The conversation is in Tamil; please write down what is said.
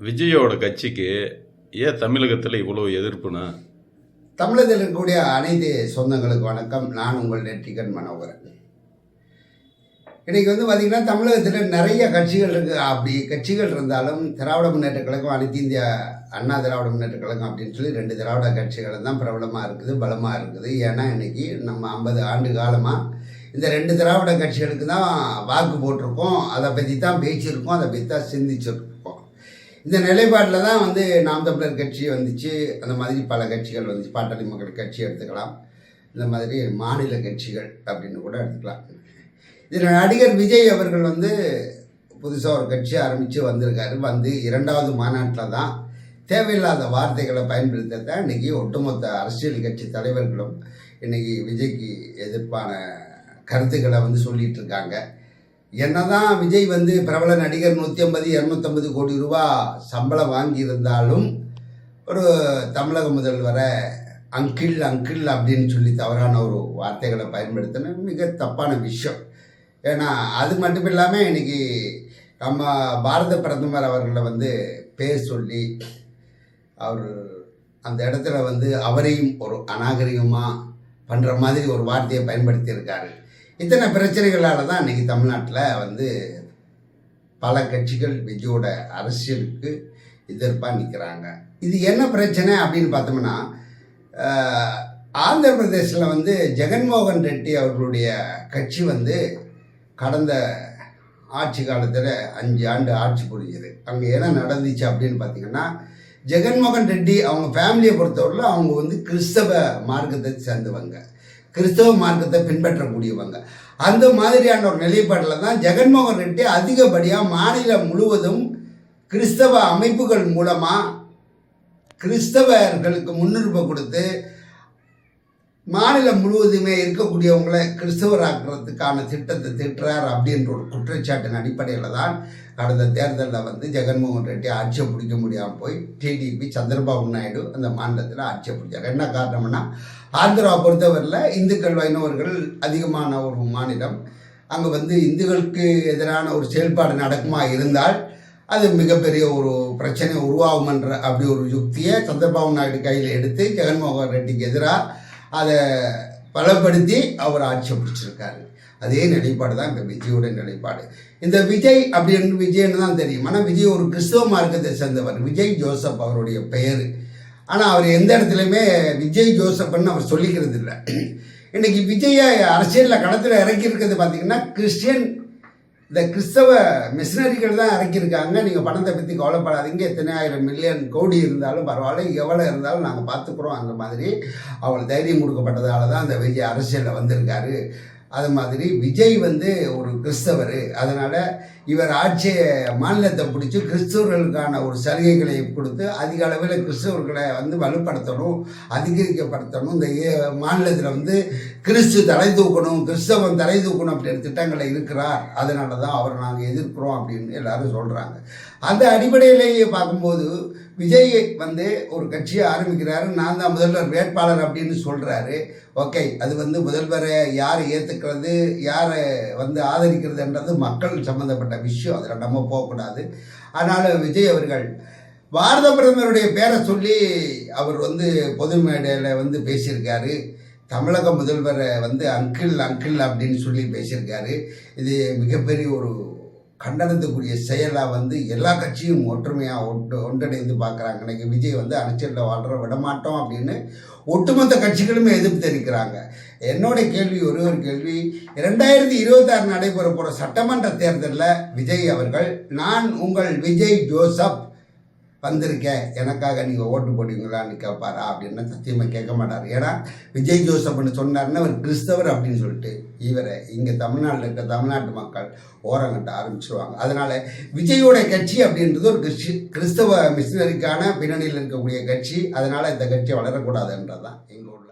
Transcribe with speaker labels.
Speaker 1: விஜயோட கட்சிக்கு ஏன் தமிழகத்தில் இவ்வளோ எதிர்ப்புனா?
Speaker 2: தமிழகத்தில் இருக்கக்கூடிய அனைத்து சொந்தங்களுக்கு வணக்கம். நான் உங்கள் நெற்றிகன் மனோகரன். இன்றைக்கி பார்த்திங்கன்னா தமிழகத்தில் நிறைய கட்சிகள் இருக்குது. அப்படி கட்சிகள் இருந்தாலும் திராவிட முன்னேற்ற கழகம், அனைத்து இந்திய அண்ணா திராவிட முன்னேற்ற கழகம் அப்படின்னு சொல்லி 2 திராவிட கட்சிகள் தான் பிரபலமாக இருக்குது, பலமாக இருக்குது. ஏன்னா இன்றைக்கி நம்ம 50 ஆண்டு காலமாக இந்த 2 திராவிட கட்சிகளுக்கு தான் வாக்கு போட்டிருக்கோம். அதை பற்றி தான் பேச்சிருக்கோம், அதை பற்றி தான் சிந்திச்சிருக்கோம். இந்த நிலைப்பாட்டில் தான் நாம் தமிழர் கட்சி வந்துச்சு. அந்த மாதிரி பல கட்சிகள் வந்துச்சு. பாட்டாளி மக்கள் கட்சி எடுத்துக்கலாம், இந்த மாதிரி மாநில கட்சிகள் அப்படின்னு கூட எடுத்துக்கலாம். இதில் நடிகர் விஜய் அவர்கள் புதுசாக ஒரு கட்சி ஆரம்பித்து வந்திருக்காரு. 2வது மாநாட்டில் தான் தேவையில்லாத வார்த்தைகளை பயன்படுத்தத்தான் இன்றைக்கி ஒட்டுமொத்த அரசியல் கட்சி தலைவர்களும் இன்றைக்கி விஜய்க்கு எதிர்ப்பான கருத்துக்களை சொல்லிகிட்டு இருக்காங்க. என்னதான் விஜய் பிரபல நடிகர் 150-250 கோடி ரூபா சம்பளம் வாங்கியிருந்தாலும் ஒரு தமிழக முதல்வரை அங்கிள் அப்படின்னு சொல்லி தவறான ஒரு வார்த்தைகளை பயன்படுத்தின மிக தப்பான விஷயம். ஏன்னா அது மட்டும் இல்லாமல் இன்றைக்கி நம்ம பாரத பிரதமர் அவர்களை பேர் சொல்லி அவர் அந்த இடத்துல அவரையும் ஒரு அநாகரிகமாக பண்ணுற மாதிரி ஒரு வார்த்தையை பயன்படுத்தியிருக்காரு. இத்தனை பிரச்சனைகளால் தான் இன்றைக்கி தமிழ்நாட்டில் பல கட்சிகள் விஜயோட அரசியலுக்கு எதிர்ப்பாக நிற்கிறாங்க. இது என்ன பிரச்சனை அப்படின்னு பார்த்தோம்னா, ஆந்திர பிரதேசில் ஜெகன்மோகன் ரெட்டி அவர்களுடைய கட்சி கடந்த ஆட்சி காலத்தில் 5 ஆண்டு ஆட்சி புரிஞ்சுது. அங்கே என்ன நடந்துச்சு அப்படின்னு பார்த்திங்கன்னா, ஜெகன்மோகன் ரெட்டி அவங்க ஃபேமிலியை பொறுத்தவரையில் அவங்க கிறிஸ்தவ மார்க்கத்தை சேர்ந்தவங்க, கிறிஸ்தவ மார்க்கத்தை பின்பற்றக்கூடியவங்க. அந்த மாதிரியான ஒரு நிலைப்பாட்டில் தான் ஜெகன்மோகன் ரெட்டி அதிகப்படியாக மாநிலம் முழுவதும் கிறிஸ்தவ அமைப்புகள் மூலமாக கிறிஸ்தவர்களுக்கு முன்னுரிமை கொடுத்து மாநிலம் முழுவதுமே இருக்கக்கூடியவங்களை கிறிஸ்தவராக்கிறதுக்கான திட்டத்தை திட்டுறார் அப்படின்ற ஒரு குற்றச்சாட்டின் அடிப்படையில் தான் கடந்த தேர்தலில் ஜெகன்மோகன் ரெட்டி ஆட்சியை பிடிக்க முடியாமல் போய் டிடிபி சந்திரபாபு நாயுடு அந்த மாநிலத்தில் ஆட்சியை பிடிச்சார். என்ன காரணம்னா, ஆந்திராவை பொறுத்தவரையில் இந்துக்கள் வைணவர்கள் அதிகமான ஒரு மாநிலம். அங்கே இந்துக்களுக்கு எதிரான ஒரு செயல்பாடு நடக்குமா இருந்தால் அது மிகப்பெரிய ஒரு பிரச்சனை உருவாகுமன்ற அப்படி ஒரு யுக்தியை சந்திரபாபு நாயுடு கையில் எடுத்து ஜெகன்மோகன் ரெட்டிக்கு எதிராக அதை பலப்படுத்தி அவர் ஆட்சியை பிடிச்சிருக்காரு. அதே நிலைப்பாடு தான் இந்த விஜயோட நிலைப்பாடு. இந்த விஜய் அப்படின்னு விஜய்னு தான் தெரியும். ஆனால் விஜய் ஒரு கிறிஸ்தவ மார்க்கத்தை சேர்ந்தவர். விஜய் ஜோசப் அவருடைய பெயர். ஆனால் அவர் எந்த இடத்துலையுமே விஜய் ஜோசப்னு அவர் சொல்லிக்கிறது இல்லை. இன்றைக்கி விஜயை அரசியலில் களத்தில் இறக்கியிருக்கிறது பார்த்திங்கன்னா இந்த கிறிஸ்தவ மிஷினரிகள் தான் இறக்கியிருக்காங்க. நீங்கள் பணத்தை பற்றி கவலைப்படாதீங்க, எத்தனை 1000 மில்லியன் கோடி இருந்தாலும் பரவாயில்ல, எவ்வளோ இருந்தாலும் நாங்கள் பார்த்துக்குறோம், அந்த மாதிரி அவள் தைரியம் கொடுக்கப்பட்டதால தான் அந்த விஜய் அரசியலில் வந்திருக்காரு. அது மாதிரி விஜய் ஒரு கிறிஸ்தவர். அதனால் இவர் ஆட்சியை மாநிலத்தை பிடிச்சி கிறிஸ்தவர்களுக்கான ஒரு சலுகைகளை கொடுத்து அதிக அளவில் கிறிஸ்தவர்களை வலுப்படுத்தணும், அதிகரிக்கப்படுத்தணும். இந்த மாநிலத்தில் கிறிஸ்து தலை தூக்கணும், கிறிஸ்தவன் தலை தூக்கணும் அப்படின்ற திட்டங்களை இருக்கிறார். அதனால தான் அவரை நாங்கள் எதிர்க்கிறோம் அப்படின்னு எல்லாரும் சொல்கிறாங்க. அந்த அடிப்படையிலேயே பார்க்கும்போது விஜய் ஒரு கட்சியை ஆரம்பிக்கிறாரு. நான் தான் முதல்வர் வேட்பாளர் அப்படின்னு சொல்கிறாரு. ஓகே, அது முதல்வரை யார் ஏற்றுக்கிறது, யாரை ஆதரிக்கிறதுன்றது மக்கள் சம்மந்தப்பட்ட விஷயம். அதில் நம்ம போகக்கூடாது. அதனால் விஜய் அவர்கள் பாரத பிரதமருடைய பேரை சொல்லி அவர் பொது மேடையில் பேசியிருக்காரு. தமிழக முதல்வரை அங்கிள் அப்படின்னு சொல்லி பேசியிருக்காரு. இது மிகப்பெரிய ஒரு கண்டனத்துக்குரிய செயலாக எல்லா கட்சியும் ஒற்றுமையாக ஒன்றிணைந்து பார்க்குறாங்க. இன்றைக்கி விஜய் அரசியலில் வாழ்கிற விடமாட்டோம் அப்படின்னு ஒட்டுமொத்த கட்சிகளுமே எதிர்ப்பு தெரிவிக்கிறாங்க. என்னோட கேள்வி ஒரே ஒரு கேள்வி, 2026 நடைபெற போகிற சட்டமன்ற தேர்தலில் விஜய் அவர்கள் நான் உங்கள் விஜய் ஜோசப் வந்திருக்கேன், எனக்காக நீங்கள் ஓட்டு போடுவீங்களான்னு கேட்பாரா அப்படின்னா சத்தியமாக கேட்க மாட்டார். ஏன்னா விஜய் ஜோசப்னு சொன்னார்னா அவர் கிறிஸ்தவர் அப்படின்னு சொல்லிட்டு இவரை இங்கே தமிழ்நாட்டில் இருக்க தமிழ்நாட்டு மக்கள் ஓரங்கட்ட ஆரம்பிச்சிருவாங்க. அதனால் விஜயோட கட்சி அப்படின்றது ஒரு கிறிஸ்தவ மிஷினரிக்கான பின்னணியில் இருக்கக்கூடிய கட்சி. அதனால் இந்த கட்சி வளரக்கூடாதுன்றது தான் எங்களோட